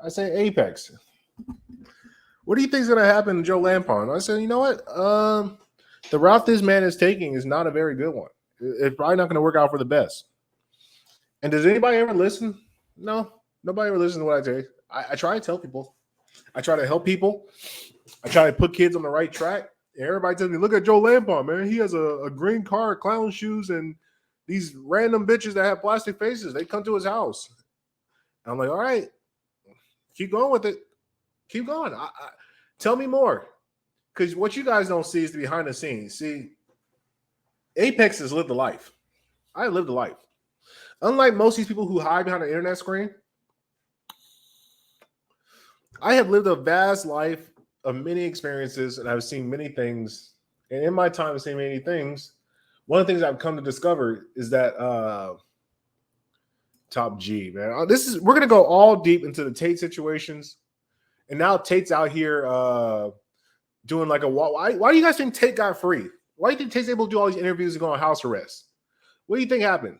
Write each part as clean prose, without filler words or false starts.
I say Apex. What do you think is going to happen to Joe Lampton? I said, you know what? The route this man is taking is not a very good one. It's probably not going to work out for the best. And does anybody ever listen? No, nobody ever listens to what I say. I try to tell people. I try to help people. I try to put kids on the right track. And everybody tells me, look at Joe Lampton, man. He has a green car, clown shoes, and these random bitches that have plastic faces. They come to his house. And I'm like, all right, keep going with it. Keep going. Tell me more. Because what you guys don't see is the behind the scenes. See, Apex has lived a life. I lived a life. Unlike most of these people who hide behind an internet screen, I have lived a vast life of many experiences, and I've seen many things. And in my time of seeing many things, one of the things I've come to discover is that Top G, man. We're gonna go all deep into the Tate situations, and now Tate's out here doing like a why do you guys think Tate got free? Why do you think Tate's able to do all these interviews and go on house arrest? What do you think happened?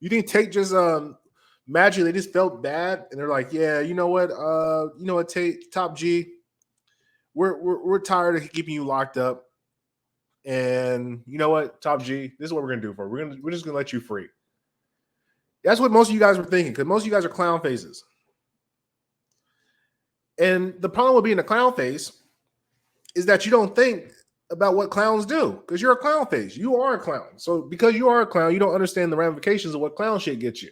You think Tate just magically they just felt bad and they're like, yeah, you know what, Tate, Top G, we're tired of keeping you locked up, and you know what, Top G, this is what we're gonna do for you. We're just gonna let you free. That's what most of you guys were thinking, because most of you guys are clown faces. And the problem with being a clown face is that you don't think about what clowns do, because you're a clown face. You are a clown. So because you are a clown, you don't understand the ramifications of what clown shit gets you.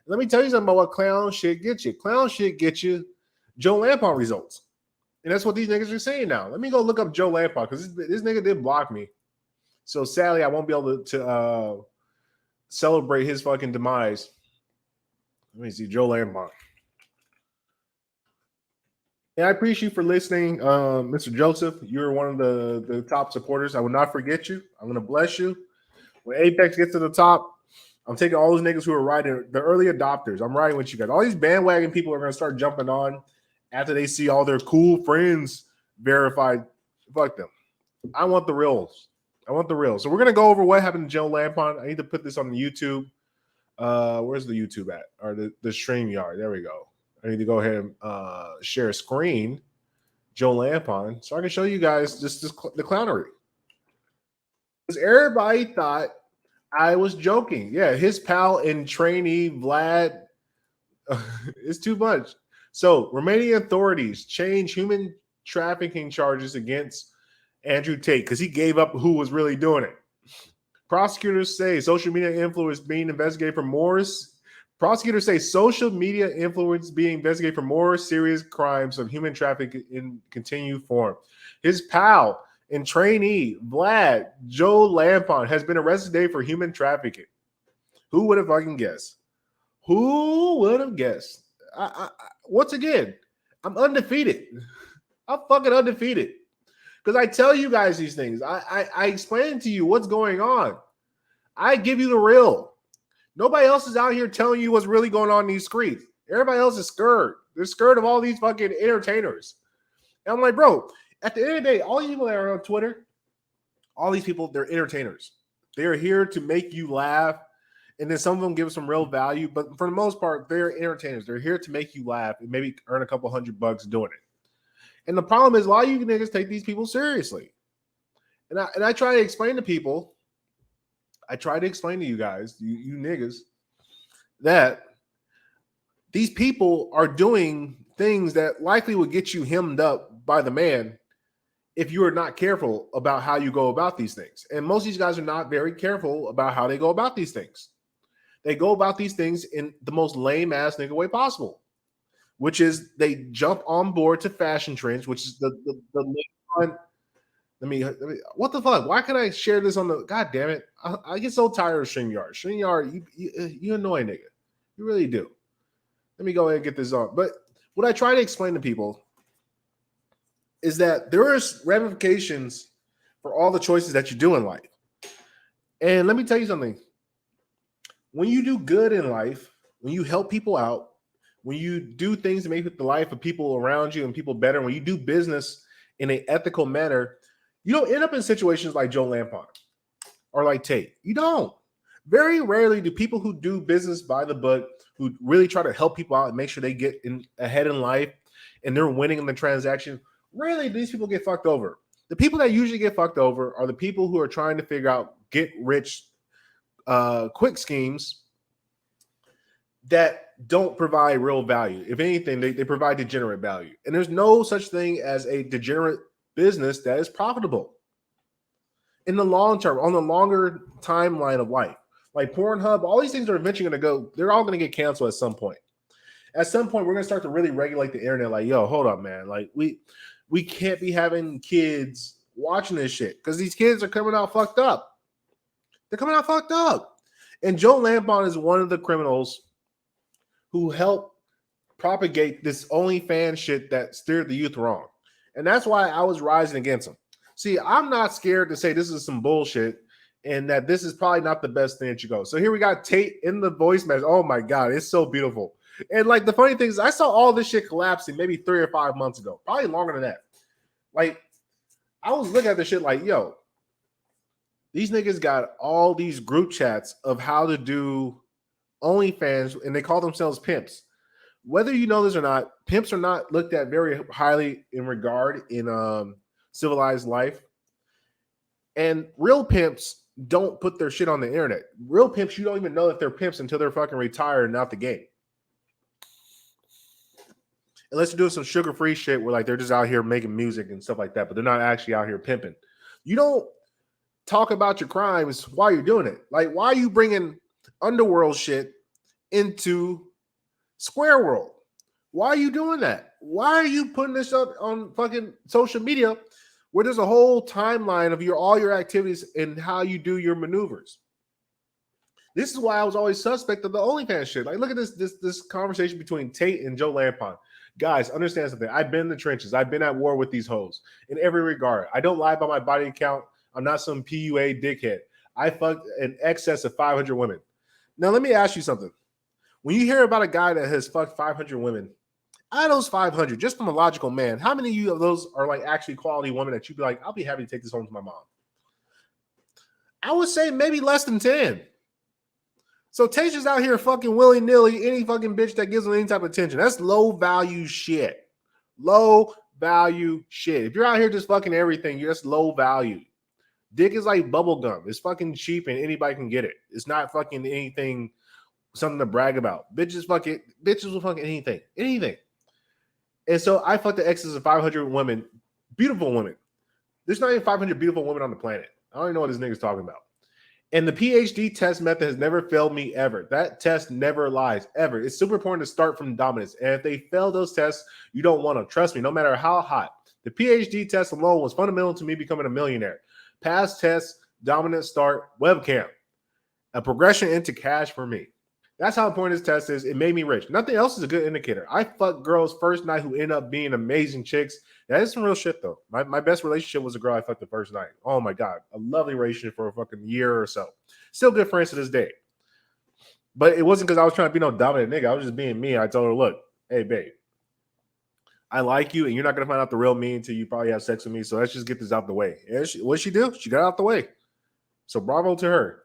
Let me tell you something about what clown shit gets you. Clown shit gets you Joe Lampton results. And that's what these niggas are saying now. Let me go look up Joe Lampton, because this nigga did block me. So sadly, I won't be able to celebrate his fucking demise. Let me see, Joe Lampton. And I appreciate you for listening, Mr. Joseph. You're one of the top supporters. I will not forget you. I'm going to bless you. When Apex gets to the top, I'm taking all those niggas who are riding, the early adopters. I'm riding with you guys. All these bandwagon people are going to start jumping on after they see all their cool friends verified. Fuck them. I want the reals. I want the reals. So we're going to go over what happened to Joe Lampton. I need to put this on the YouTube. Where's the YouTube at? Or the StreamYard. There we go. I need to go ahead and share a screen, Joe Lampton, so I can show you guys just the clownery. Because everybody thought I was joking. Yeah, his pal and trainee Vlad is too much. So Romanian authorities changed human trafficking charges against Andrew Tate because he gave up who was really doing it. Prosecutors say social media influence being investigated for more. Prosecutors say social media influence being investigated for more serious crimes of human trafficking in continued form. His pal and trainee, Vlad Joe Lampton, has been arrested today for human trafficking. Who would have fucking guessed? Who would have guessed? Once again, I'm undefeated. I'm fucking undefeated. Because I tell you guys these things. I explain to you what's going on. I give you the real. Nobody else is out here telling you what's really going on in these streets. Everybody else is scared. They're scared of all these fucking entertainers. And I'm like, bro, at the end of the day, all these people that are on Twitter, all these people, they're entertainers. They're here to make you laugh. And then some of them give some real value. But for the most part, they're entertainers. They're here to make you laugh and maybe earn a couple $100 doing it. And the problem is a lot of you niggas take these people seriously. And I try to explain to people, I try to explain to you guys, you niggas, that these people are doing things that likely would get you hemmed up by the man if you are not careful about how you go about these things. And most of these guys are not very careful about how they go about these things. They go about these things in the most lame-ass nigga way possible, which is they jump on board to fashion trends, which is the Let me, what the fuck? Why can't I share this on the, god damn it. I get so tired of StreamYard. StreamYard, you annoy nigga. You really do. Let me go ahead and get this on. But what I try to explain to people is that there is ramifications for all the choices that you do in life. And let me tell you something. When you do good in life, when you help people out, when you do things to make the life of people around you and people better, when you do business in an ethical manner, you don't end up in situations like Joe Lampton or like Tate. You don't. Very rarely do people who do business by the book, who really try to help people out and make sure they get ahead in life and they're winning in the transaction, really these people get fucked over. The people that usually get fucked over are the people who are trying to figure out get rich quick schemes that don't provide real value. If anything, they provide degenerate value. And there's no such thing as a degenerate business that is profitable in the long term, on the longer timeline of life. Like Pornhub, all these things are eventually going to go, they're all going to get canceled at some point. At some point, we're going to start to really regulate the internet. Like, yo, hold up, man. Like, we can't be having kids watching this shit because these kids are coming out fucked up. They're coming out fucked up. And Joe Lampton is one of the criminals who helped propagate this OnlyFans shit that steered the youth wrong. And that's why I was rising against him. See, I'm not scared to say this is some bullshit and that this is probably not the best thing that you go. So here we got Tate in the voice message. Oh my God, it's so beautiful. And like the funny thing is, I saw all this shit collapsing maybe 3 or 5 months ago, probably longer than that. Like, I was looking at this shit like, yo, these niggas got all these group chats of how to do OnlyFans, and they call themselves pimps. Whether you know this or not, pimps are not looked at very highly in regard in civilized life. And real pimps don't put their shit on the internet. Real pimps, you don't even know that they're pimps until they're fucking retired and out the game. Unless you're doing some sugar-free shit where like they're just out here making music and stuff like that, but they're not actually out here pimping. You don't talk about your crimes while you're doing it. Like, why are you bringing underworld shit into Square World? Why are you doing that? Why are you putting this up on fucking social media where there's a whole timeline of all your activities and how you do your maneuvers? This is why I was always suspect of the OnlyFans shit. Like, look at this conversation between Tate and Joe Lampton. Guys, understand something. I've been in the trenches. I've been at war with these hoes in every regard. I don't lie about my body count. I'm not some PUA dickhead. I fucked in excess of 500 women. Now, let me ask you something. When you hear about a guy that has fucked 500 women, out of those 500, just from a logical man, how many of those are like actually quality women that you'd be like, I'll be happy to take this home to my mom? I would say maybe less than 10. So Tasha's out here fucking willy-nilly any fucking bitch that gives him any type of attention. That's low-value shit. Low-value shit. If you're out here just fucking everything, you're just low-value. Dick is like bubble gum. It's fucking cheap and anybody can get it. It's not fucking anything, something to brag about. Bitches will fucking anything. Anything. And so I fucked the excess of 500 women, beautiful women. There's not even 500 beautiful women on the planet. I don't even know what this nigga's talking about. And the PhD test method has never failed me ever. That test never lies, ever. It's super important to start from dominance. And if they fail those tests, you don't want to. Trust me, no matter how hot. The PhD test alone was fundamental to me becoming a millionaire. Past tests, dominant start, webcam. A progression into cash for me. That's how important this test is. It made me rich. Nothing else is a good indicator. I fucked girls first night who end up being amazing chicks. That is some real shit, though. My best relationship was a girl I fucked the first night. Oh, my God. A lovely relationship for a fucking year or so. Still good friends to this day. But it wasn't because I was trying to be no dominant nigga. I was just being me. I told her, look, hey, babe, I like you, and you're not going to find out the real me until you probably have sex with me. So let's just get this out the way. And what'd she do? She got it out the way. So bravo to her.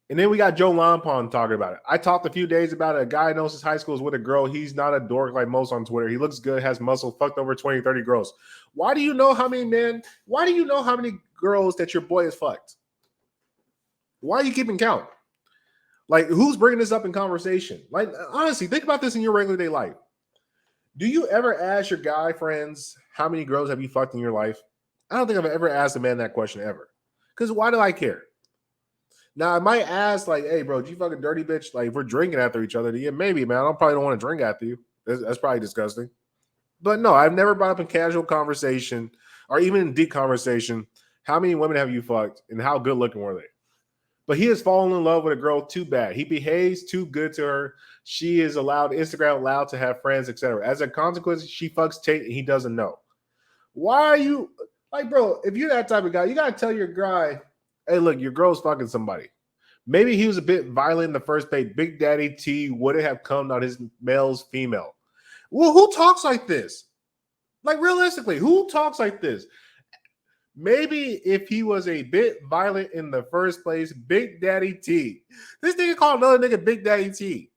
And then we got Joe Lampton talking about it. I talked a few days about it. A guy knows his high school is with a girl. He's not a dork like most on Twitter. He looks good, has muscle, fucked over 20, 30 girls. Why do you know how many men? Why do you know how many girls that your boy has fucked? Why are you keeping count? Like, who's bringing this up in conversation? Like, honestly, think about this in your regular day life. Do you ever ask your guy friends, how many girls have you fucked in your life? I don't think I've ever asked a man that question ever. Because why do I care? Now, I might ask, like, hey, bro, did you fucking dirty bitch? Like, if we're drinking after each other, yeah, maybe, man. I probably don't want to drink after you. That's probably disgusting. But no, I've never brought up in casual conversation or even in deep conversation, how many women have you fucked and how good looking were they? But he has fallen in love with a girl too bad. He behaves too good to her. She is Instagram allowed to have friends, etc. As a consequence, she fucks Tate and he doesn't know. Why are you, like, bro, if you're that type of guy, you got to tell your guy, hey, look, your girl's fucking somebody. Maybe he was a bit violent in the first place. Big Daddy T would have come on his male's female. Well, who talks like this? Like, realistically, who talks like this? Maybe if he was a bit violent in the first place, Big Daddy T. This nigga called another nigga Big Daddy T.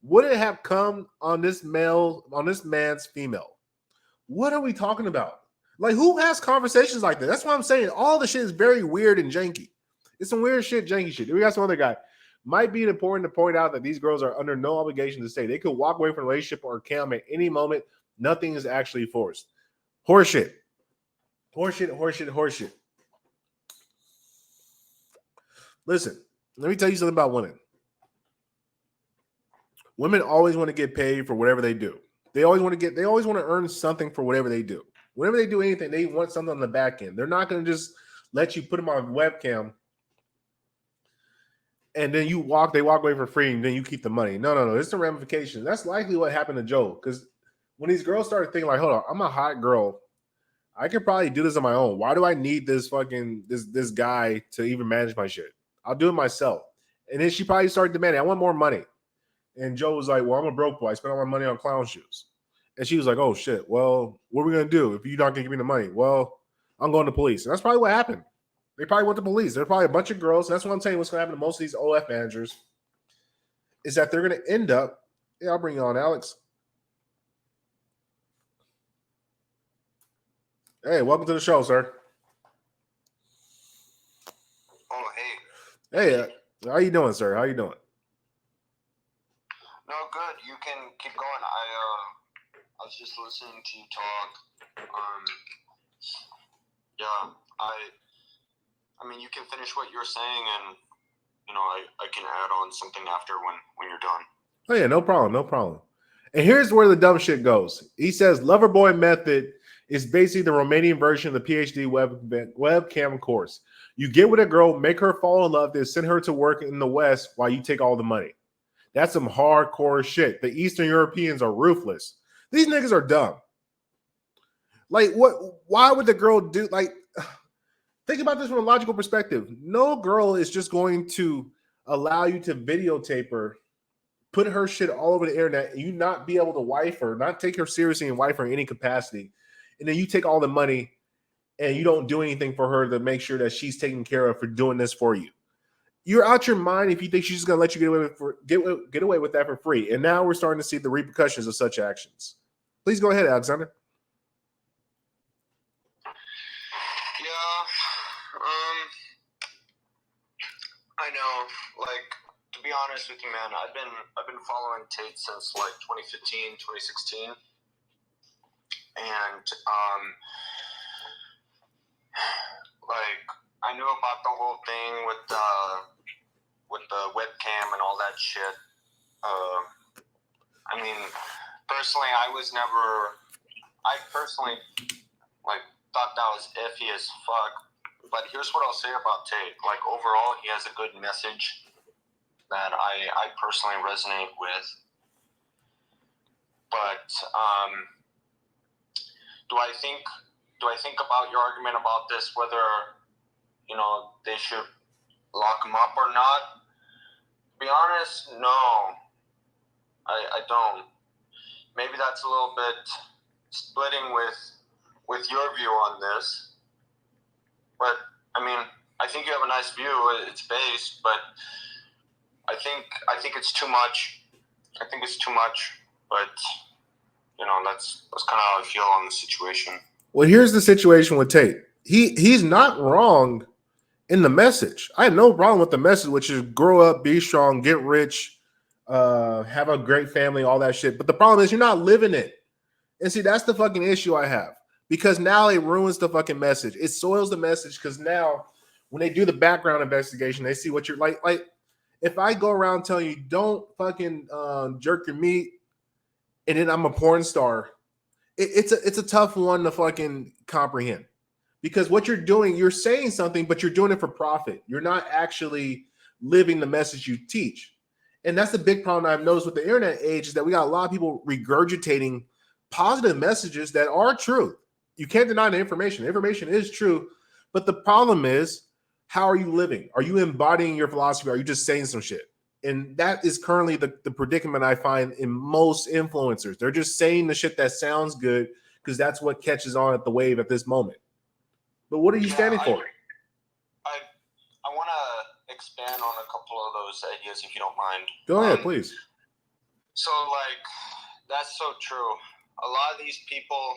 Would it have come on this man's female? What are we talking about? Like, who has conversations like that? That's what I'm saying. All the shit is very weird and janky. It's some weird shit, janky shit. We got some other guy. Might be important to point out that these girls are under no obligation to stay. They could walk away from a relationship or cam at any moment. Nothing is actually forced. Horseshit. Horseshit. Listen, let me tell you something about women. Women always want to get paid for whatever they do. They always want to earn something for whatever they do. Whenever they do anything, they want something on the back end. They're not going to just let you put them on webcam and then they walk away for free and then you keep the money. No. It's the ramifications. That's likely what happened to Joe. Because when these girls started thinking like, hold on, I'm a hot girl. I could probably do this on my own. Why do I need this this guy to even manage my shit? I'll do it myself. And then she probably started demanding, I want more money. And Joe was like, well, I'm a broke boy. I spent all my money on clown shoes. And she was like, oh, shit. Well, what are we going to do if you're not going to give me the money? Well, I'm going to police. And that's probably what happened. They probably went to police. There's probably a bunch of girls. That's what I'm telling you what's going to happen to most of these OF managers is that they're going to end up. Yeah, I'll bring you on, Alex. Hey, welcome to the show, sir. Oh, hey. Hey, how you doing, sir? How you doing? No, good. You can keep going. I was just listening to you talk. Yeah, I mean, you can finish what you're saying, and I can add on something after when you're done. Oh yeah, no problem. And here's where the dumb shit goes. He says Loverboy method is basically the Romanian version of the PhD webcam course. You get with a girl, make her fall in love, then send her to work in the West while you take all the money. That's some hardcore shit. The Eastern Europeans are ruthless. These niggas are dumb. Like, what? Why would the girl do? Like, think about this from a logical perspective. No girl is just going to allow you to videotape her, put her shit all over the internet, and you not be able to wife her, not take her seriously and wife her in any capacity. And then you take all the money and you don't do anything for her to make sure that she's taken care of for doing this for you. You're out your mind if you think she's just going to let you get away with that for free. And now we're starting to see the repercussions of such actions. Please go ahead, Alexander. Yeah, I know. Like, to be honest with you, man, I've been following Tate since like 2015, 2016, and like I knew about the whole thing with the webcam and all that shit. I mean, personally, I personally thought that was iffy as fuck. But here's what I'll say about Tate. Like, overall, he has a good message that I personally resonate with. But do I think about your argument about this, whether they should lock him up or not? To be honest, no, I don't. Maybe that's a little bit splitting with your view on this. But I mean, I think you have a nice view. It's based, but I think it's too much. I think it's too much. But that's kind of how I feel on the situation. Well, here's the situation with Tate. He's not wrong in the message. I have no problem with the message, which is grow up, be strong, get rich, have a great family, all that shit. But the problem is you're not living it. And see, that's the fucking issue I have. Because now it ruins the fucking message. It soils the message because now when they do the background investigation, they see what you're like. Like, if I go around telling you don't fucking jerk your meat and then I'm a porn star, it's a tough one to fucking comprehend. Because what you're doing, you're saying something, but you're doing it for profit. You're not actually living the message you teach. And that's the big problem I've noticed with the internet age is that we got a lot of people regurgitating positive messages that are true. You can't deny the information. The information is true. But the problem is, how are you living? Are you embodying your philosophy? Are you just saying some shit? And that is currently the predicament I find in most influencers. They're just saying the shit that sounds good because that's what catches on at the wave at this moment. But what are you standing for? I want to expand on a couple of those ideas, if you don't mind. Go ahead, please. So, like, that's so true. A lot of these people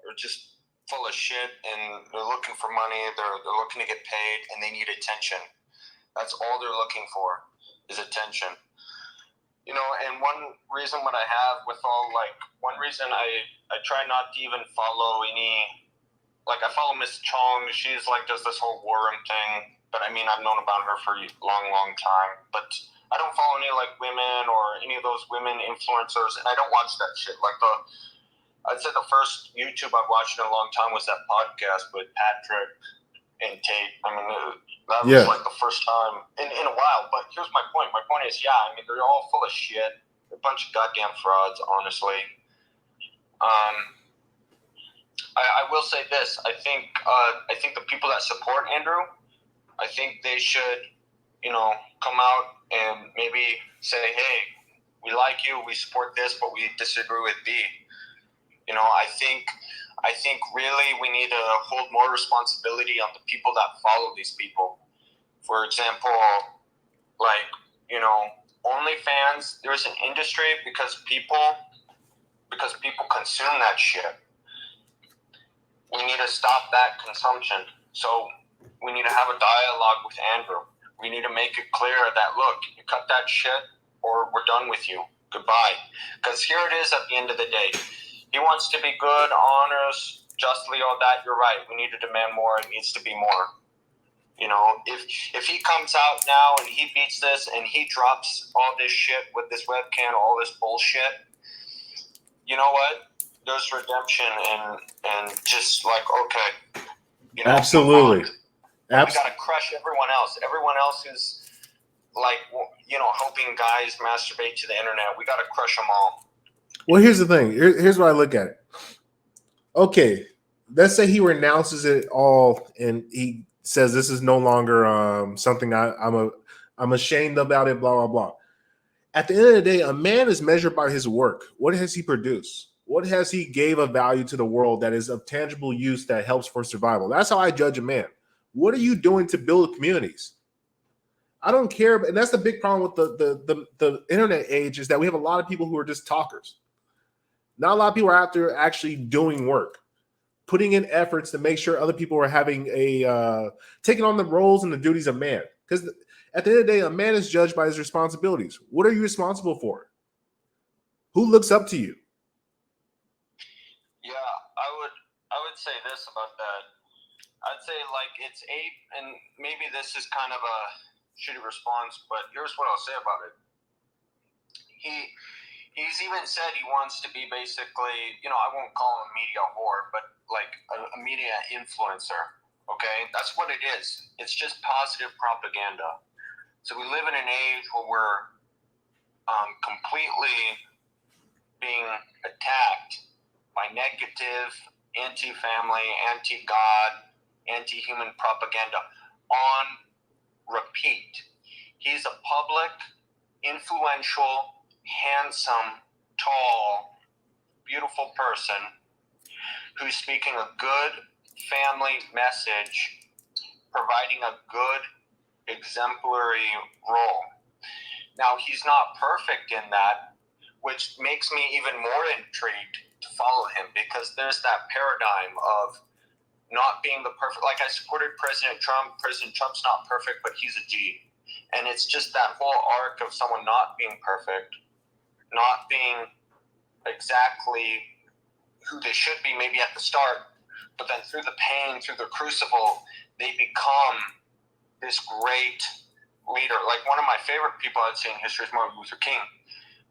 are just full of shit, and they're looking for money. They're looking to get paid, and they need attention. That's all they're looking for is attention. You know, and one reason what I have with all, like, one reason I try not to even follow any, like, I follow Miss Chong. She's, like, does this whole war room thing. But, I mean, I've known about her for a long, long time. But I don't follow any, like, women or any of those women influencers. And I don't watch that shit. Like, I'd say the first YouTube I've watched in a long time was that podcast with Patrick and Tate. I mean, that was, like, the first time in a while. But here's my point. My point is, I mean, they're all full of shit. They're a bunch of goddamn frauds, honestly. I will say this. I think the people that support Andrew, I think they should, you know, come out and maybe say, hey, we like you, we support this, but we disagree with B. You know, I think really we need to hold more responsibility on the people that follow these people. For example, like, you know, OnlyFans, there's an industry because people consume that shit. We need to stop that consumption. So we need to have a dialogue with Andrew. We need to make it clear that, look, you cut that shit or we're done with you. Goodbye. Because here it is at the end of the day. He wants to be good, honest, justly, all that. You're right. We need to demand more. It needs to be more. You know, if he comes out now and he beats this and he drops all this shit with this webcam, all this bullshit, you know what? There's redemption and just like, okay. You know, absolutely. We got to crush everyone else. Everyone else is like, you know, helping guys masturbate to the internet. We got to crush them all. Well, here's the thing. Here's what I look at it. Okay, let's say he renounces it all and he says this is no longer something I'm ashamed about it. Blah blah blah. At the end of the day, a man is measured by his work. What has he produced? What has he gave of value to the world that is of tangible use that helps for survival? That's how I judge a man. What are you doing to build communities? I don't care. And that's the big problem with the internet age is that we have a lot of people who are just talkers. Not a lot of people are out there actually doing work, putting in efforts to make sure other people are having taking on the roles and the duties of man. Because at the end of the day, a man is judged by his responsibilities. What are you responsible for? Who looks up to you? Yeah, I would say this about that. I'd say, like, it's and maybe this is kind of a shitty response, but here's what I'll say about it. He's even said he wants to be basically, you know, I won't call him a media whore, but like a media influencer, okay? That's what it is. It's just positive propaganda. So we live in an age where we're completely being attacked by negative, anti-family, anti-God, anti-human propaganda on repeat. He's a public, influential, handsome, tall, beautiful person who's speaking a good family message, providing a good, exemplary role. Now, he's not perfect in that, which makes me even more intrigued to follow him because there's that paradigm of not being the perfect, like I supported President Trump. President Trump's not perfect, but he's a G. And it's just that whole arc of someone not being perfect, not being exactly who they should be maybe at the start, but then through the pain, through the crucible, they become this great leader. Like one of my favorite people I'd say in history is Martin Luther King,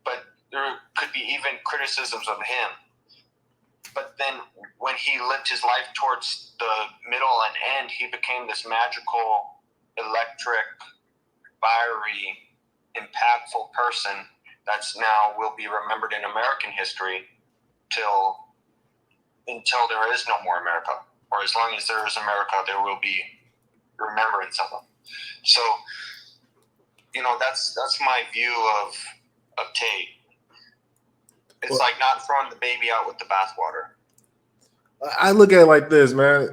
but there could be even criticisms of him. But then when he lived his life towards the middle and end, he became this magical, electric, fiery, impactful person that's now will be remembered in American history until there is no more America. Or as long as there is America, there will be remembrance of him. So, you know, that's my view of Tate. It's like not throwing the baby out with the bathwater. I look at it like this, man.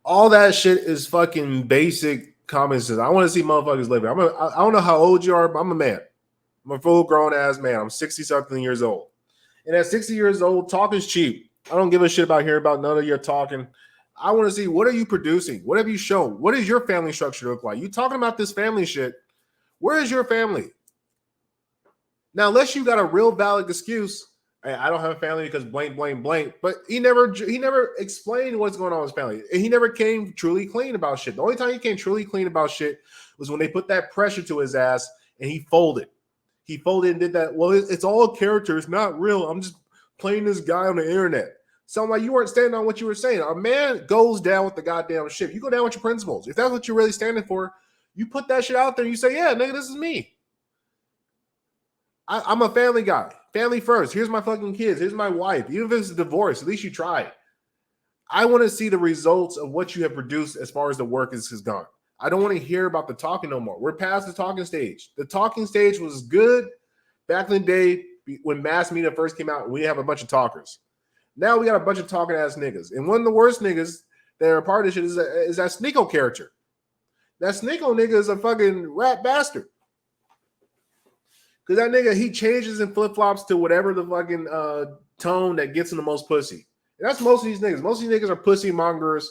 All that shit is fucking basic common sense. I want to see motherfuckers living. I don't know how old you are, but I'm a man. I'm a full grown ass man. I'm 60 something years old. And at 60 years old, talk is cheap. I don't give a shit about hearing about none of your talking. I want to see, what are you producing? What have you shown? What does your family structure look like? You talking about this family shit. Where is your family? Now, unless you got a real valid excuse, hey, I don't have a family because blank, blank, blank. But he never explained what's going on with his family. And he never came truly clean about shit. The only time he came truly clean about shit was when they put that pressure to his ass and he folded. He folded and did that. Well, it's all a character. It's not real. I'm just playing this guy on the internet. So I'm like, you weren't standing on what you were saying. A man goes down with the goddamn ship. You go down with your principles. If that's what you're really standing for, you put that shit out there and you say, yeah, nigga, this is me. I'm a family guy. Family first. Here's my fucking kids. Here's my wife. Even if it's a divorce, at least you tried. I want to see the results of what you have produced as far as the work is gone. I don't want to hear about the talking no more. We're past the talking stage. The talking stage was good back in the day when mass media first came out. We have a bunch of talkers. Now we got a bunch of talking ass niggas. And one of the worst niggas that are a part of this shit is that Sneeko character. That Sneeko nigga is a fucking rat bastard. Because that nigga, he changes and flip-flops to whatever the fucking tone that gets him the most pussy. And that's most of these niggas. Most of these niggas are pussy mongers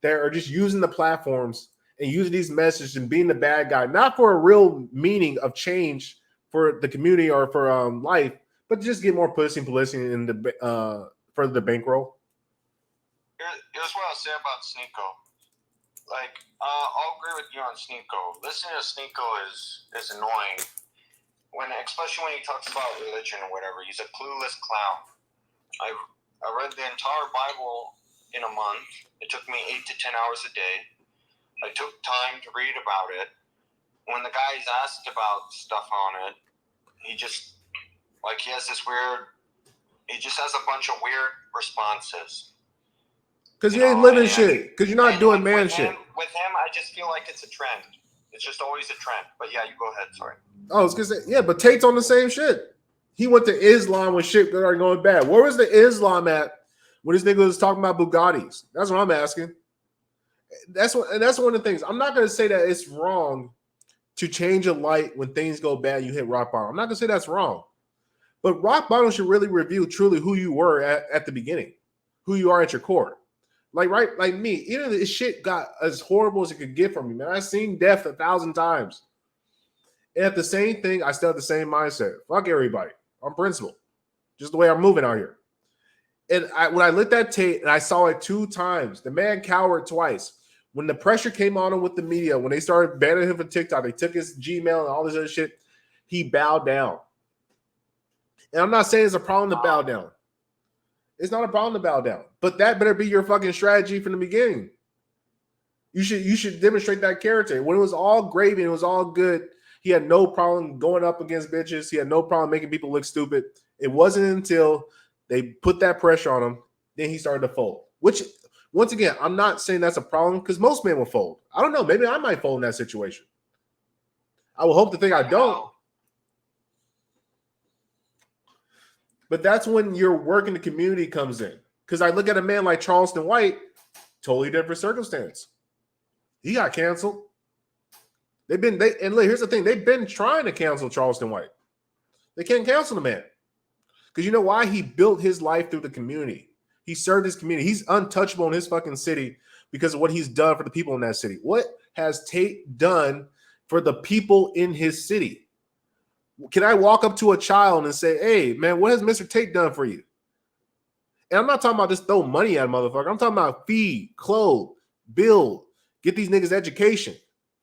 that are just using the platforms and using these messages and being the bad guy, not for a real meaning of change for the community or for life, but to just get more pussy and publicity in the for the bankroll. Here's what I'll say about Sneeko. Like, I'll agree with you on Sneeko. Listening to Sneeko is annoying. Especially when he talks about religion or whatever. He's a clueless clown. I read the entire Bible in a month. It took me 8 to 10 hours a day. I took time to read about it. When the guy's asked about stuff on it, he just, like, he has a bunch of weird responses. Because you ain't living shit. Because you're not doing man shit. With him, I just feel like it's a trend. It's just always a trend. But yeah, you go ahead. Sorry. Oh, I was gonna say, yeah, but Tate's on the same shit. He went to Islam when shit started going bad. Where was the Islam at when this nigga was talking about Bugattis? That's what I'm asking. That's one of the things. I'm not gonna say that it's wrong to change a light when things go bad. You hit rock bottom. I'm not gonna say that's wrong, but rock bottom should really reveal truly who you were at the beginning, who you are at your core. Like me, even this shit got as horrible as it could get from me, man. I've seen death 1,000 times. And at the same thing, I still have the same mindset. Fuck everybody. I'm principled. Just the way I'm moving out here. And when I looked at Tate and I saw it 2 times, the man cowered twice. When the pressure came on him with the media, when they started banning him from TikTok, they took his Gmail and all this other shit, he bowed down. And I'm not saying it's a problem to bow down. It's not a problem to bow down. But that better be your fucking strategy from the beginning. You should demonstrate that character. When it was all gravy and it was all good, he had no problem going up against bitches. He had no problem making people look stupid. It wasn't until they put that pressure on him, then he started to fold. Which, once again, I'm not saying that's a problem because most men will fold. I don't know. Maybe I might fold in that situation. I will hope to think I don't. But that's when your work in the community comes in. Because I look at a man like Charleston White, totally different circumstance. He got canceled. And look, here's the thing. They've been trying to cancel Charleston White. They can't cancel the man. Because you know why? He built his life through the community. He served his community. He's untouchable in his fucking city because of what he's done for the people in that city. What has Tate done for the people in his city? Can I walk up to a child and say, hey, man, what has Mr. Tate done for you? And I'm not talking about just throw money at a motherfucker. I'm talking about feed, clothe, build, get these niggas education.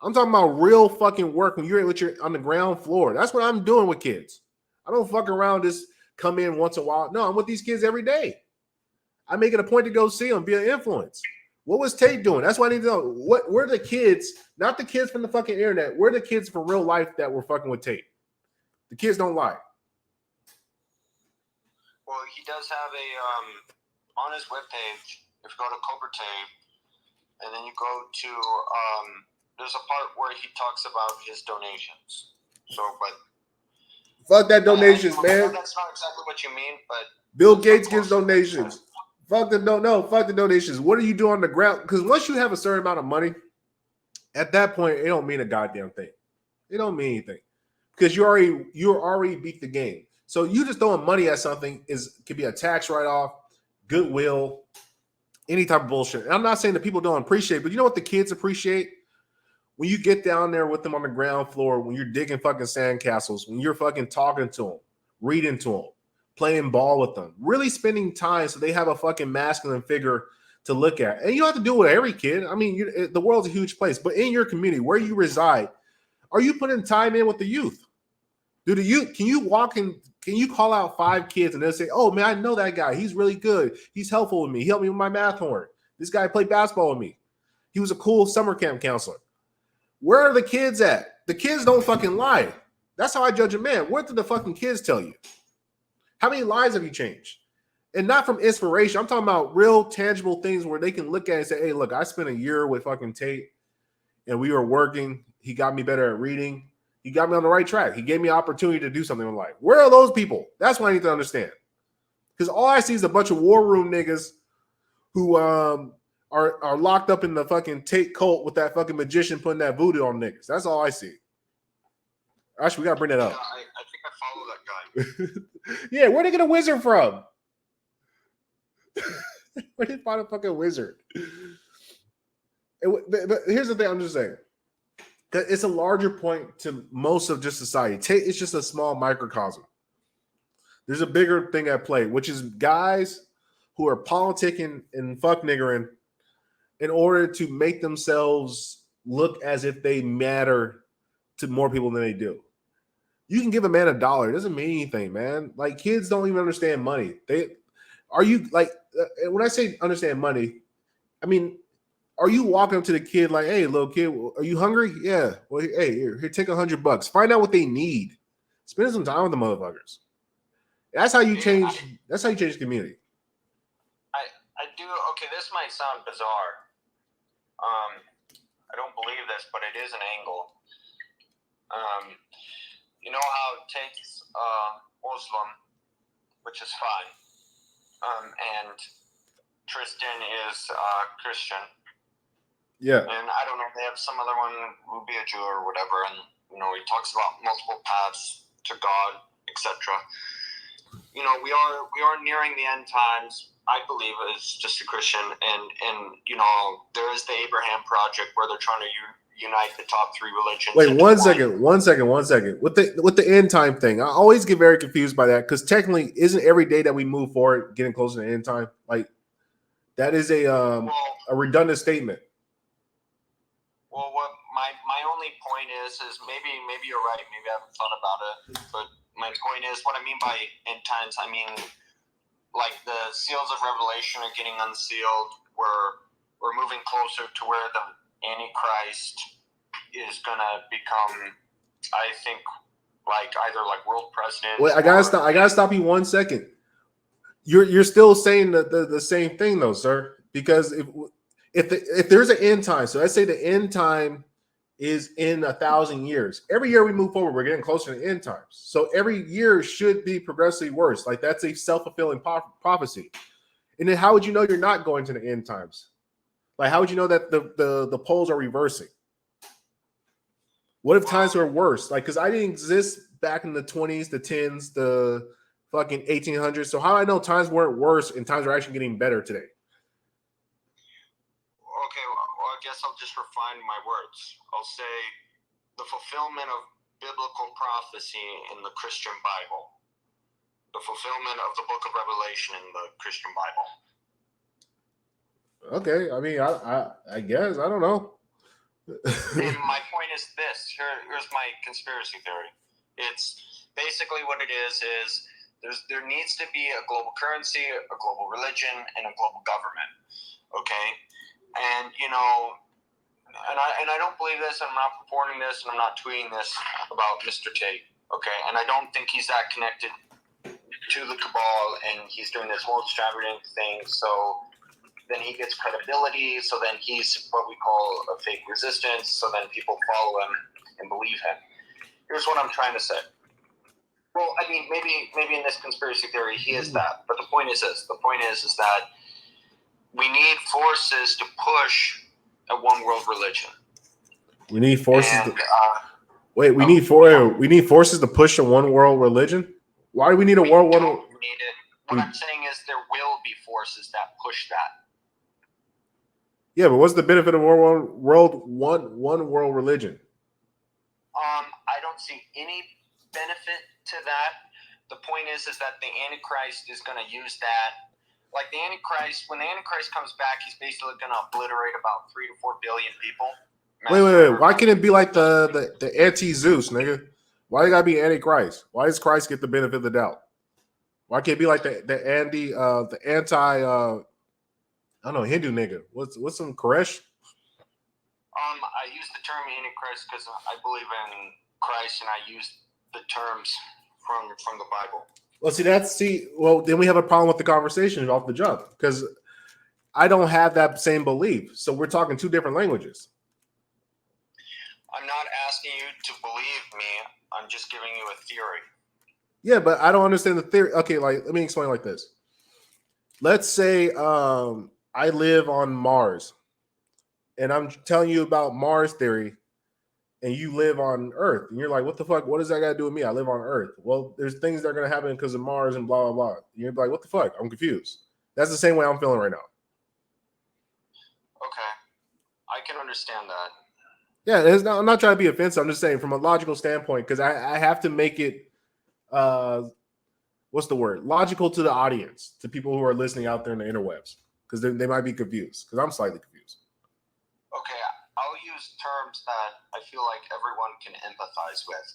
I'm talking about real fucking work when you're on the ground floor. That's what I'm doing with kids. I don't fuck around, just come in once in a while. No, I'm with these kids every day. I make it a point to go see them, be an influence. What was Tate doing? That's what I need to know. Where are the kids, not the kids from the fucking internet, where are the kids from real life that were fucking with Tate? The kids don't lie. Well, he does have on his webpage, if you go to Cobra Tate, and then you go to, there's a part where he talks about his donations. So, but. Fuck that donations, man. That's not exactly what you mean, but. Bill Gates gives donations. Fuck the donations. What are you doing on the ground? Because once you have a certain amount of money, at that point, it don't mean a goddamn thing. It don't mean anything because you already beat the game. So you just throwing money at something could be a tax write-off, goodwill, any type of bullshit. And I'm not saying that people don't appreciate, but you know what the kids appreciate? When you get down there with them on the ground floor, when you're digging fucking sandcastles, when you're fucking talking to them, reading to them, playing ball with them, really spending time so they have a fucking masculine figure to look at. And you don't have to do it with every kid. I mean, the world's a huge place, but in your community where you reside, are you putting time in with the youth? Do the youth, can you walk in, can you call out 5 kids and they'll say, oh man, I know that guy. He's really good. He's helpful with me. He helped me with my math homework. This guy played basketball with me. He was a cool summer camp counselor. Where are the kids at? The kids don't fucking lie. That's how I judge a man. What did the fucking kids tell you? How many lives have you changed? And not from inspiration. I'm talking about real tangible things where they can look at it and say, hey, look, I spent a year with fucking Tate and we were working. He got me better at reading. He got me on the right track. He gave me an opportunity to do something in life. Where are those people? That's what I need to understand. Because all I see is a bunch of war room niggas who are locked up in the fucking Tate cult with that fucking magician putting that voodoo on niggas. That's all I see. Actually, we got to bring that up. I think I follow that guy. Yeah, where'd they get a wizard from? Where did they find a fucking wizard? But here's the thing I'm just saying. It's a larger point to most of just society. Tate is just a small microcosm. There's a bigger thing at play, which is guys who are politicking and fuck niggering in order to make themselves look as if they matter to more people than they do. You can give a man $1. It doesn't mean anything, man. Like, kids don't even understand money. When I say understand money, I mean, are you walking up to the kid like, hey, little kid, are you hungry? Yeah. Well, hey, here take $100. Find out what they need. Spend some time with the motherfuckers. That's how you change. That's how you change the community. I do. Okay, this might sound bizarre. I don't believe this, but it is an angle. You know how Tate's Muslim, which is fine, and Tristan is Christian. Yeah. And I don't know, they have some other one who would be a Jew or whatever, and he talks about multiple paths to God, etc. We are nearing the end times. I believe as just a Christian, and there is the Abraham Project where they're trying to unite the top 3 religions. Wait, one second. With the end time thing, I always get very confused by that because technically, isn't every day that we move forward getting closer to the end time? Like, that is a redundant statement. Well, what my only point is maybe you're right. Maybe I haven't thought about it, but my point is what I mean by end times. I mean, like the seals of Revelation are getting unsealed. We're moving closer to where the Antichrist is gonna become. I think either world president. Wait, I gotta stop you 1 second. You're still saying the same thing though, sir. Because if there's an end time, so let's say the end time is in 1,000 years. Every year we move forward, we're getting closer to end times. So every year should be progressively worse. Like, that's a self-fulfilling prophecy. And then how would you know you're not going to the end times? Like, how would you know that the poles are reversing? What if times were worse? Like, because I didn't exist back in the 20s, the 10s, the fucking 1800s. So how do I know times weren't worse and times are actually getting better today? Okay, well, I guess I'll just refine my words. I'll say the fulfillment of biblical prophecy in the Christian Bible. The fulfillment of the book of Revelation in the Christian Bible. Okay, I mean, I guess. I don't know. And my point is this. Here's my conspiracy theory. It's basically what it is there needs to be a global currency, a global religion, and a global government. Okay? And, and I don't believe this, and I'm not purporting this, and I'm not tweeting this about Mr. Tate. Okay? And I don't think he's that connected to the cabal, and he's doing this whole extravagant thing, so then he gets credibility, so then he's what we call a fake resistance, so then people follow him and believe him. Here's what I'm trying to say. Well, I mean, maybe in this conspiracy theory he is that, but the point is this. The point is that we need forces to push a one world religion. We need forces. And, Wait, we need forces to push a one world religion. Why do we need a world? Don't need it. What I'm saying is there will be forces that push that. Yeah, but what's the benefit of one world religion? I don't see any benefit to that. The point is that the Antichrist is going to use that. Like the Antichrist, when the Antichrist comes back, he's basically going to obliterate about 3 to 4 billion people. Wait. Why can't it be like the anti-Zeus, nigga? Why you gotta be Antichrist? Why does Christ get the benefit of the doubt? Why can't it be like the anti I don't know, Hindu nigga? What's some Koresh? I use the term Antichrist because I believe in Christ, and I use the terms from the Bible. Well, then we have a problem with the conversation off the jump because I don't have that same belief. So we're talking two different languages. I'm not asking you to believe me. I'm just giving you a theory. Yeah, but I don't understand the theory. Okay, like let me explain like this. Let's say I live on Mars, and I'm telling you about Mars theory, and you live on Earth, and you're like, what the fuck? What does that got to do with me? I live on Earth. Well, there's things that are going to happen because of Mars and blah, blah, blah. You're like, what the fuck? I'm confused. That's the same way I'm feeling right now. Okay. I can understand that. Yeah, I'm not trying to be offensive. I'm just saying from a logical standpoint, because I have to make it, what's the word? Logical to the audience, to people who are listening out there in the interwebs, because they might be confused, because I'm slightly confused. Okay, I'll use terms that I feel like everyone can empathize with.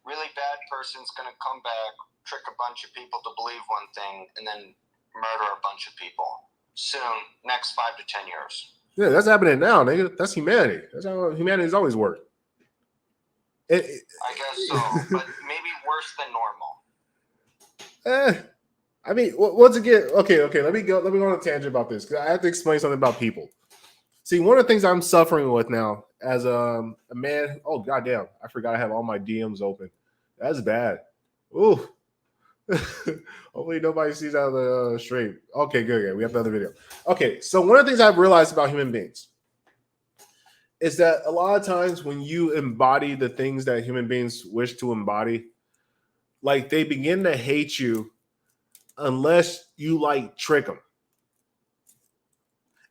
Really bad person's going to come back, trick a bunch of people to believe one thing, and then murder a bunch of people. Soon, next 5 to 10 years. Yeah, that's happening now, nigga. That's humanity. That's how humanity's always worked. I guess so, but maybe worse than normal. I mean, once again, okay. Let me go on a tangent about this because I have to explain something about people. See, one of the things I'm suffering with now as a man. Oh goddamn! I forgot I have all my DMs open. That's bad. Ooh. Hopefully nobody sees out of the stream. Okay, good. We have the other video. Okay, so one of the things I've realized about human beings is that a lot of times when you embody the things that human beings wish to embody, like they begin to hate you unless you like trick them.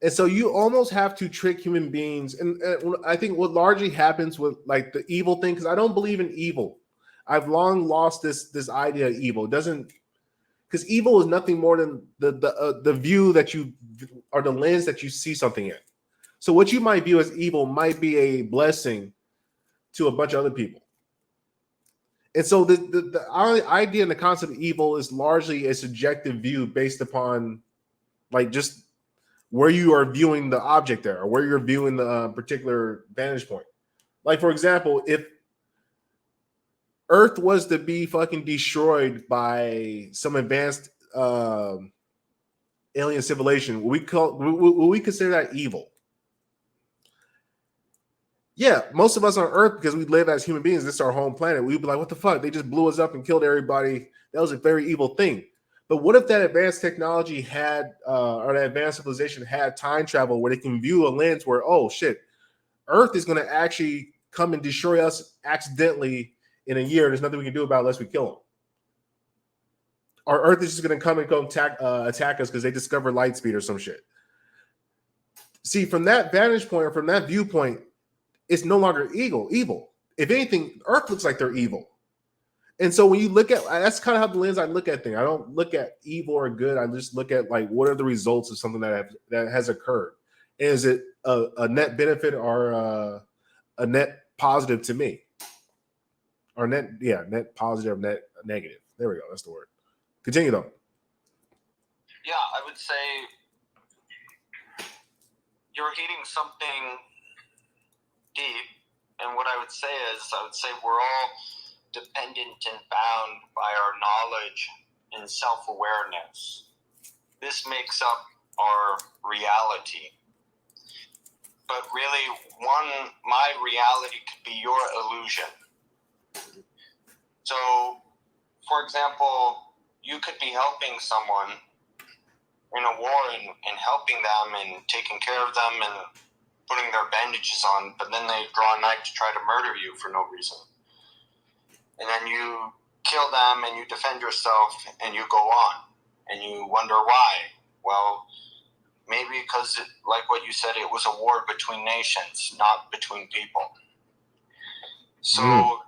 And so you almost have to trick human beings. And I think what largely happens with like the evil thing, because I don't believe in evil. I've long lost this idea of evil. It doesn't, because evil is nothing more than the view that you, or the lens that you see something in. So what you might view as evil might be a blessing to a bunch of other people. And so the idea and the concept of evil is largely a subjective view based upon like just where you are viewing the object there, or where you're viewing the particular vantage point. Like, for example, if Earth was to be fucking destroyed by some advanced alien civilization, would we consider that evil? Yeah, most of us on Earth, because we live as human beings, this is our home planet, we'd be like, what the fuck? They just blew us up and killed everybody. That was a very evil thing. But what if that advanced technology had, or that advanced civilization had time travel where they can view a lens where, oh shit, Earth is going to actually come and destroy us accidentally in a year. There's nothing we can do about it unless we kill them. Or Earth is just going to come and go attack us because they discover light speed or some shit. See, from that vantage point, or from that viewpoint, it's no longer evil. If anything, Earth looks like they're evil. And so when you look at, that's kind of how the lens I look at things. I don't look at evil or good. I just look at like, what are the results of something that has occurred? Is it a net benefit or a net positive to me? Or net positive, net negative. There we go. That's the word. Continue though. Yeah, I would say you're hitting something deep. And what I would say we're all dependent and bound by our knowledge and self-awareness. This makes up our reality. But really, my reality could be your illusion. So, for example, you could be helping someone in a war and helping them and taking care of them and putting their bandages on, but then they draw a knife to try to murder you for no reason. And then you kill them and you defend yourself and you go on and you wonder why. Well, maybe because, like what you said, it was a war between nations, not between people. So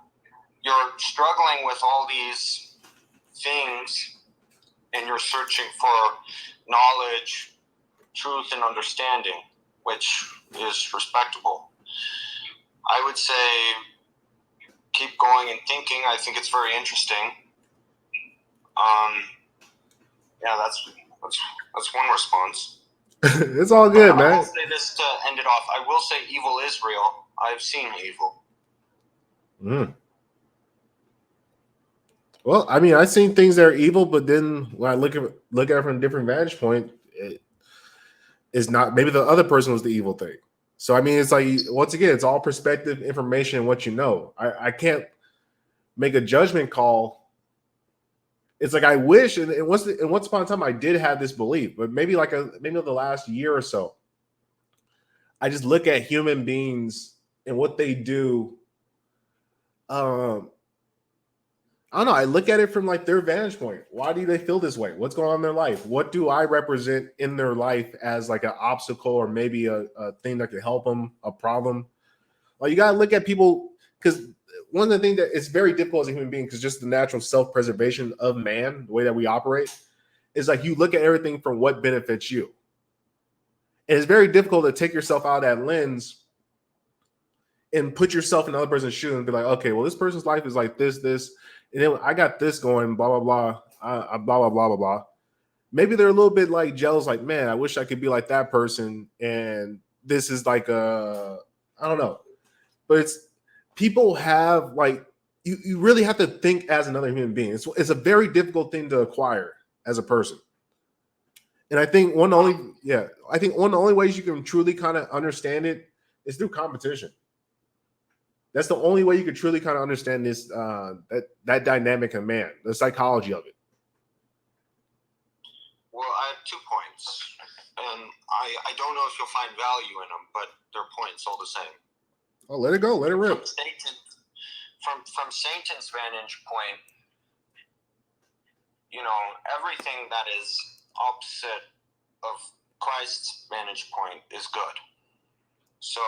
you're struggling with all these things and you're searching for knowledge, truth, and understanding, which is respectable. I would say keep going and thinking. I think it's very interesting. Yeah, that's one response. It's all good, man. I will say this to end it off. I will say evil is real. I've seen evil. Well, I mean, I've seen things that are evil, but then when I look at it from a different vantage point, it's not. Maybe the other person was the evil thing. So I mean, it's like, once again, it's all perspective, information, and what you know. I can't make a judgment call. It's like I wish, and once upon a time I did have this belief, but maybe maybe the last year or so, I just look at human beings and what they do. I don't know. I look at it from like their vantage point. Why do they feel this way? What's going on in their life? What do I represent in their life as like an obstacle or maybe a thing that could help them, a problem? Like, you got to look at people, because one of the things that it's very difficult as a human being, because just the natural self-preservation of man, the way that we operate, is like you look at everything from what benefits you. And it's very difficult to take yourself out of that lens and put yourself in another person's shoes and be like, okay, well, this person's life is like this, and then I got this going, blah, blah, blah, blah, blah, blah, blah, blah. Maybe they're a little bit like jealous, like, man, I wish I could be like that person. And this is like I don't know. But it's, people have like, you really have to think as another human being. It's a very difficult thing to acquire as a person. And I think one of the only ways you can truly kind of understand it is through competition. That's the only way you can truly kind of understand this, that dynamic of man, the psychology of it. Well, I have 2 points, and I don't know if you'll find value in them, but they're points all the same. Oh, let it go, let it rip. From Satan's vantage point, you know, everything that is opposite of Christ's vantage point is good. So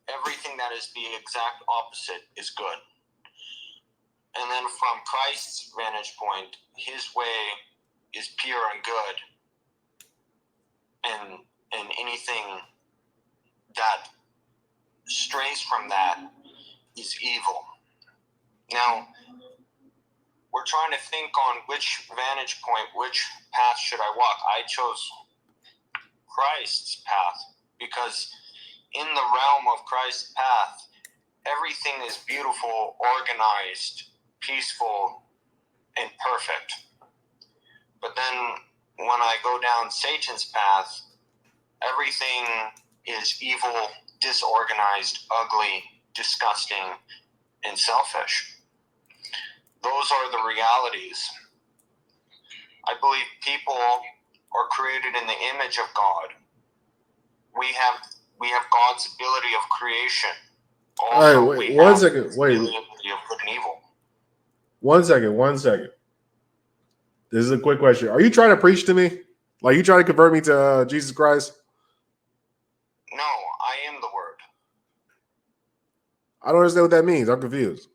everything that is the exact opposite is good. And then from Christ's vantage point, his way is pure and good. And anything that strays from that is evil. Now, we're trying to think on which vantage point, which path should I walk. I chose Christ's path because in the realm of Christ's path, everything is beautiful, organized, peaceful, and perfect. But then when I go down Satan's path, everything is evil, disorganized, ugly, disgusting, and selfish. Those are the realities. I believe people are created in the image of God. We have God's ability of creation. Also, all right, wait, one second. Wait. The ability of good and evil. 1 second. This is a quick question. Are you trying to preach to me? Like, you trying to convert me to Jesus Christ? No, I am the Word. I don't understand what that means. I'm confused.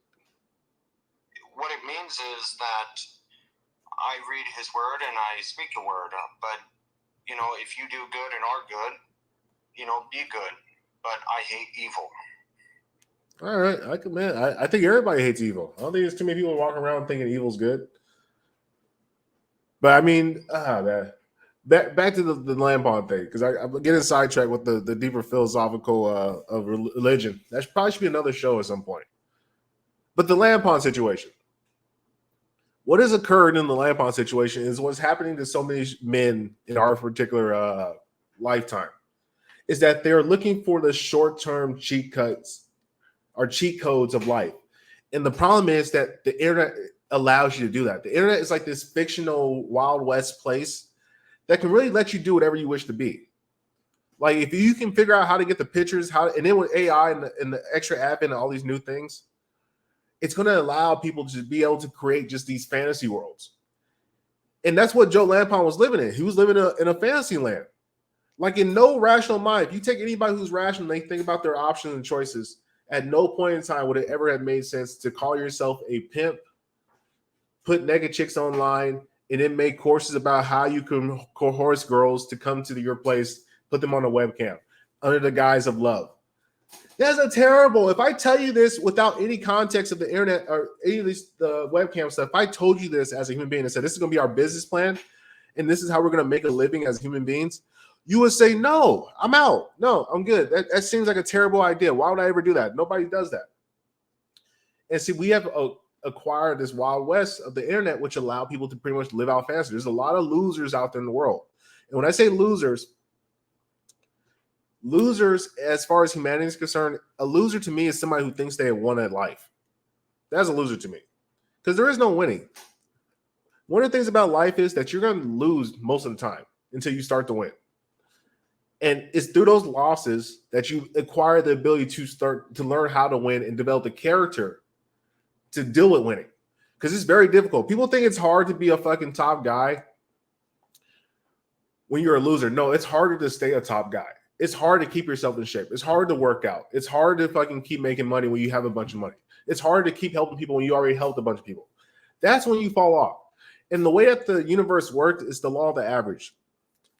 What it means is that I read His Word and I speak the Word. But, you know, if you do good and are good, you know, be good. But I hate evil. All right, I think everybody hates evil. I don't think there's too many people walking around thinking evil's good. But I mean, man. Back to the Lampon thing, because I'm getting sidetracked with the deeper philosophical of religion. That probably should be another show at some point. But the Lampon situation. What has occurred in the Lampon situation is what's happening to so many men in our particular lifetime. Is that they're looking for the short-term cheat cuts or cheat codes of life. And the problem is that the internet allows you to do that. The internet is like this fictional Wild West place that can really let you do whatever you wish to be. Like if you can figure out how to get the pictures, and then with AI and the extra advent and all these new things, it's going to allow people to be able to create just these fantasy worlds. And that's what Joe Lampton was living in. He was living in a fantasy land. Like in no rational mind, if you take anybody who's rational, they think about their options and choices, at no point in time would it ever have made sense to call yourself a pimp, put naked chicks online, and then make courses about how you can coerce girls to come to your place, put them on a webcam under the guise of love. That's a terrible. If I tell you this without any context of the internet or any of the webcam stuff, if I told you this as a human being and said, this is going to be our business plan and this is how we're going to make a living as human beings, you would say, no, I'm out. No, I'm good. That seems like a terrible idea. Why would I ever do that? Nobody does that. And see, we have acquired this wild west of the internet, which allow people to pretty much live out fantasy. There's a lot of losers out there in the world. And when I say losers, as far as humanity is concerned, a loser to me is somebody who thinks they have won at life. That's a loser to me because there is no winning. One of the things about life is that you're going to lose most of the time until you start to win. And it's through those losses that you acquire the ability to start to learn how to win and develop the character to deal with winning. Because it's very difficult. People think it's hard to be a fucking top guy when you're a loser. No, it's harder to stay a top guy. It's hard to keep yourself in shape. It's hard to work out. It's hard to fucking keep making money when you have a bunch of money. It's hard to keep helping people when you already helped a bunch of people. That's when you fall off. And the way that the universe works is the law of the average.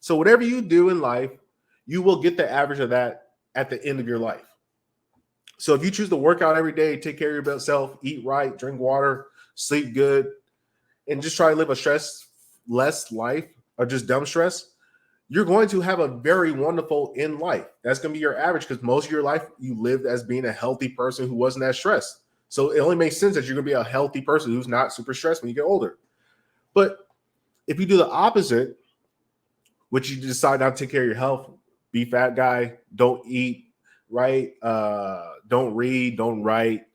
So whatever you do in life, you will get the average of that at the end of your life. So if you choose to work out every day, take care of yourself, eat right, drink water, sleep good, and just try to live a stress-less life or just dumb stress, you're going to have a very wonderful end life. That's going to be your average because most of your life you lived as being a healthy person who wasn't that stressed. So it only makes sense that you're going to be a healthy person who's not super stressed when you get older. But if you do the opposite, which you decide not to take care of your health, be fat guy, don't eat right, don't read, don't write,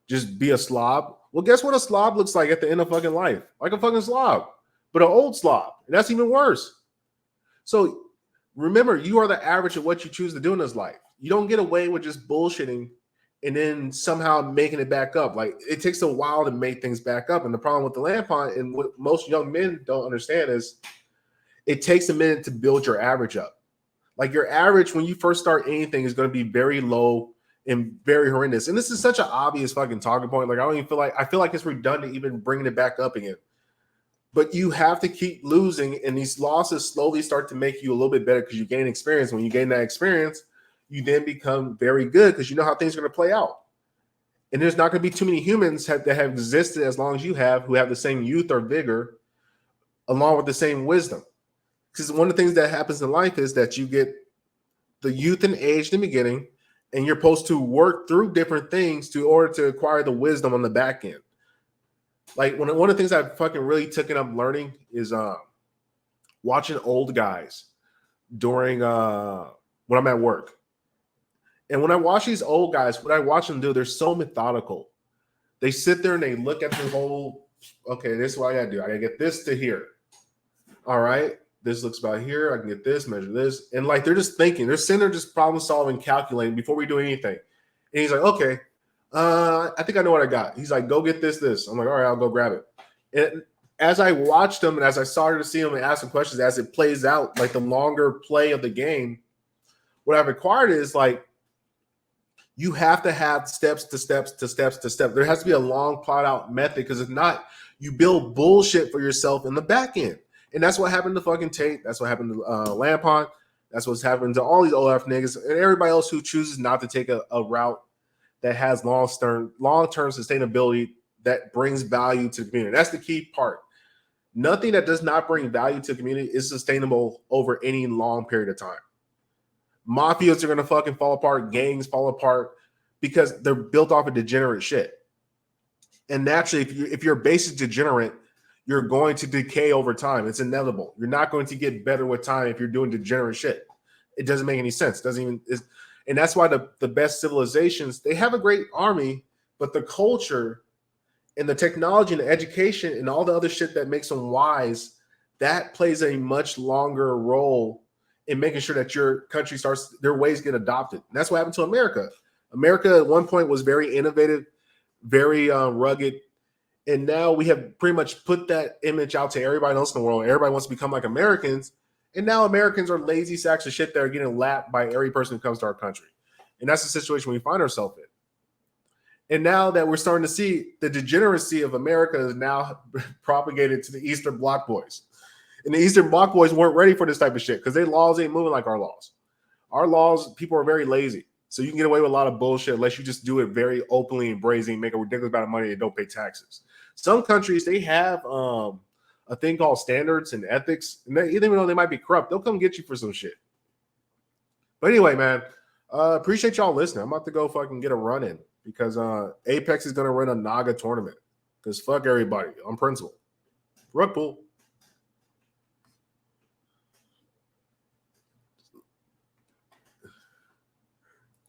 just be a slob. Well, guess what a slob looks like at the end of fucking life? Like a fucking slob, but an old slob. And that's even worse. So remember, you are the average of what you choose to do in this life. You don't get away with just bullshitting and then somehow making it back up. Like it takes a while to make things back up. And the problem with the Lampton and what most young men don't understand is it takes a minute to build your average up. Like your average when you first start anything is going to be very low and very horrendous. And this is such an obvious fucking talking point. Like I feel like it's redundant even bringing it back up again. But you have to keep losing, and these losses slowly start to make you a little bit better because you gain experience. When you gain that experience, you then become very good because you know how things are going to play out. And there's not going to be too many humans that have existed as long as you have who have the same youth or vigor along with the same wisdom. Because one of the things that happens in life is that you get the youth and age in the beginning, and you're supposed to work through different things in order to acquire the wisdom on the back end. Like one of the things I've fucking really taken up learning is watching old guys during when I'm at work. And when I watch these old guys, what I watch them do, they're so methodical. They sit there and they look at the whole, okay, this is what I gotta do. I gotta get this to here. All right, this looks about here. I can get this, measure this. And like they're just thinking, they're sitting there just problem solving, calculating before we do anything. And he's like, okay. I think I know what I got. He's like, go get this. I'm like, all right, I'll go grab it. And as I watched him and as I started to see him and ask him questions as it plays out, like the longer play of the game, what I've acquired is like, you have to have steps to steps to steps to steps. There has to be a long plot out method because if not, you build bullshit for yourself in the back end. And that's what happened to fucking Tate. That's what happened to Lampton. That's what's happened to all these old F niggas and everybody else who chooses not to take a route that has long-term sustainability that brings value to the community. That's the key part. Nothing that does not bring value to the community is sustainable over any long period of time. Mafias are going to fucking fall apart. Gangs fall apart because they're built off of degenerate shit. And naturally, if you're basic degenerate, you're going to decay over time. It's inevitable. You're not going to get better with time if you're doing degenerate shit. It doesn't make any sense. And that's why the best civilizations, they have a great army, but the culture and the technology and the education and all the other shit that makes them wise that plays a much longer role in making sure that your country starts, their ways get adopted. And that's what happened to America. America at one point was very innovative, very rugged. And now we have pretty much put that image out to everybody else in the world. Everybody wants to become like Americans. And now Americans are lazy sacks of shit that are getting lapped by every person who comes to our country. And that's the situation we find ourselves in. And now that we're starting to see the degeneracy of America is now propagated to the Eastern Bloc boys. And the Eastern Bloc boys weren't ready for this type of shit because their laws ain't moving like our laws. Our laws, people are very lazy. So you can get away with a lot of bullshit unless you just do it very openly and brazenly, make a ridiculous amount of money and don't pay taxes. Some countries, they have a thing called standards and ethics. And they, even though they might be corrupt, they'll come get you for some shit. But anyway, man, appreciate y'all listening. I'm about to go fucking get a run in because Apex is going to run a Naga tournament because fuck everybody on principle. Rug pull.